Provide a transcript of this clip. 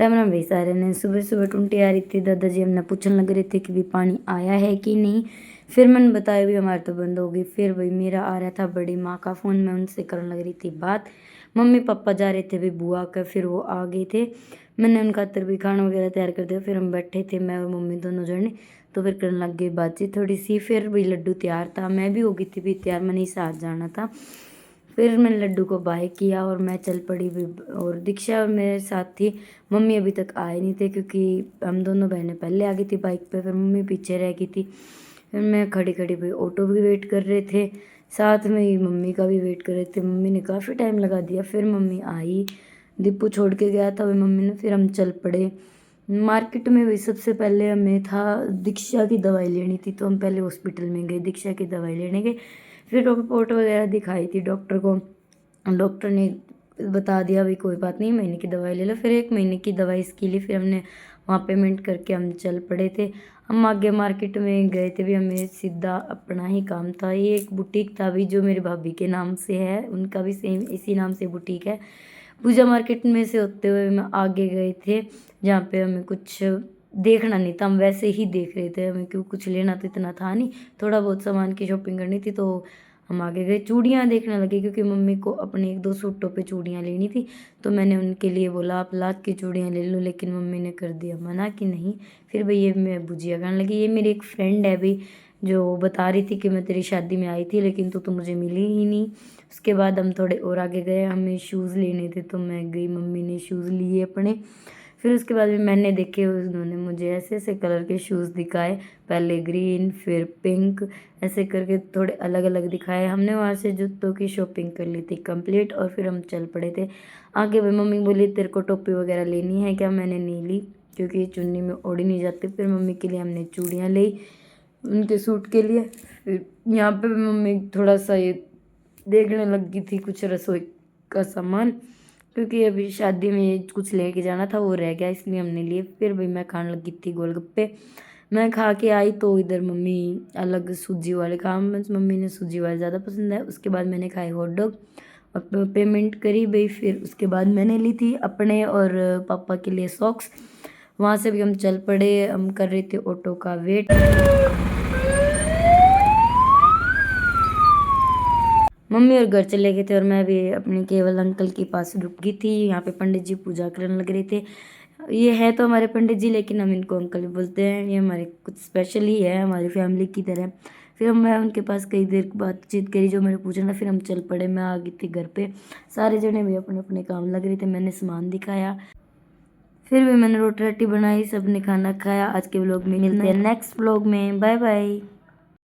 राम राम भाई सारे ने। सुबह सुबह टूंटी आ रही थी, दादाजी हमने पूछने लग रहे थे कि भी पानी आया है कि नहीं। फिर मैंने बताया भी हमारे तो बंद हो गई। फिर भाई मेरा आ रहा था बड़ी माँ का फ़ोन, मैं उनसे करने लग रही थी बात। मम्मी पापा जा रहे थे भी बुआ का, फिर वो आ गए थे। मैंने उनका खातर भी खाना वगैरह तैयार कर दिया। फिर हम बैठे थे, मैं और मम्मी दोनों जने, तो फिर करने लग गई बातचीत थोड़ी सी। फिर भी लड्डू तैयार था, मैं भी हो गई थी भी तैयार, मैंने साथ जाना था। फिर मैंने लड्डू को बाय किया और मैं चल पड़ी भी। और दीक्षा मेरे साथ थी। मम्मी अभी तक आए नहीं थे क्योंकि हम दोनों बहनें पहले आ गई थी बाइक पे, फिर मम्मी पीछे रह गई थी। फिर मैं खड़ी खड़ी भी ऑटो भी वेट कर रहे थे, साथ में ही मम्मी का भी वेट कर रहे थे। मम्मी ने काफ़ी टाइम लगा दिया, फिर मम्मी आई। दीपू छोड़ के गया था वही मम्मी ने, फिर हम चल पड़े मार्केट में। वही सबसे पहले हमें था दीक्षा की दवाई लेनी थी, तो हम पहले हॉस्पिटल में गए, दीक्षा की दवाई लेने गए। फिर रिपोर्ट वगैरह दिखाई थी डॉक्टर को, डॉक्टर ने बता दिया भाई कोई बात नहीं, महीने की दवाई ले लो। फिर 1 महीने की दवाई इसके लिए, फिर हमने वहाँ पेमेंट करके हम चल पड़े थे। हम आगे मार्केट में गए थे भी, हमें सीधा अपना ही काम था। ये एक बुटीक था भी जो मेरी भाभी के नाम से है, उनका भी सेम इसी नाम से बुटीक है। पूजा मार्केट में से होते हुए हम आगे गए थे जहाँ पे हमें कुछ देखना नहीं था, हम वैसे ही देख रहे थे। हमें क्यों कुछ लेना तो इतना था नहीं, थोड़ा बहुत सामान की शॉपिंग करनी थी, तो हम आगे गए। चूड़ियाँ देखने लगे क्योंकि मम्मी को अपने 1-2 सूटों पे चूड़ियाँ लेनी थी, तो मैंने उनके लिए बोला आप लाख की चूड़ियाँ ले लो, लेकिन मम्मी ने कर दिया मना कि नहीं। फिर भाई ये मैं भुजिया खाने लगी। ये मेरी एक फ्रेंड है भाई, जो बता रही थी कि मैं तेरी शादी में आई थी लेकिन तू तो मुझे मिली ही नहीं। उसके बाद हम थोड़े और आगे गए, हमें शूज़ लेने थे तो मैं गई, मम्मी ने शूज़ लिए अपने। फिर उसके बाद भी मैंने देखे, उन्होंने मुझे ऐसे ऐसे कलर के शूज़ दिखाए, पहले ग्रीन फिर पिंक, ऐसे करके थोड़े अलग अलग दिखाए। हमने वहाँ से जूतों की शॉपिंग कर ली थी कंप्लीट, और फिर हम चल पड़े थे आगे। भाई मम्मी बोली तेरे को टोपी वगैरह लेनी है क्या, मैंने नहीं ली क्योंकि चुन्नी में ओढ़ी नहीं जाती। फिर मम्मी के लिए हमने चूड़ियाँ ली, उनके सूट के लिए। फिर यहाँ पे भी मम्मी थोड़ा सा ये देखने लग गई थी कुछ रसोई का सामान, क्योंकि अभी शादी में कुछ लेके जाना था वो रह गया, इसलिए हमने लिए। फिर भाई मैं खाने लगी थी गोलगप्पे। मैं खा के आई तो इधर मम्मी अलग सूजी वाले काम, मम्मी ने सूजी वाले ज़्यादा पसंद है। उसके बाद मैंने खाए हॉट डॉग और पेमेंट करी भाई। फिर उसके बाद मैंने ली थी अपने और पापा के लिए सॉक्स। वहाँ से भी हम चल पड़े, हम कर रहे थे ऑटो का वेट। मम्मी और घर चले गए थे और मैं भी अपने केवल अंकल के पास रुक गई थी। यहाँ पे पंडित जी पूजा करने लग रहे थे। ये है तो हमारे पंडित जी, लेकिन हम इनको अंकल भी बोलते हैं, ये हमारे कुछ स्पेशल ही है, हमारी फैमिली की तरह। फिर मैं उनके पास कई देर बातचीत करी जो मैंने पूछा, फिर हम चल पड़े। मैं आ गई थी घर पे, सारे जने भी अपने अपने काम लग रहे थे, मैंने सामान दिखाया। फिर भी मैंने रोटी राटी बनाई, सबने खाना खाया। आज के व्लॉग में मिलते हैं नेक्स्ट व्लॉग में, बाय बाय।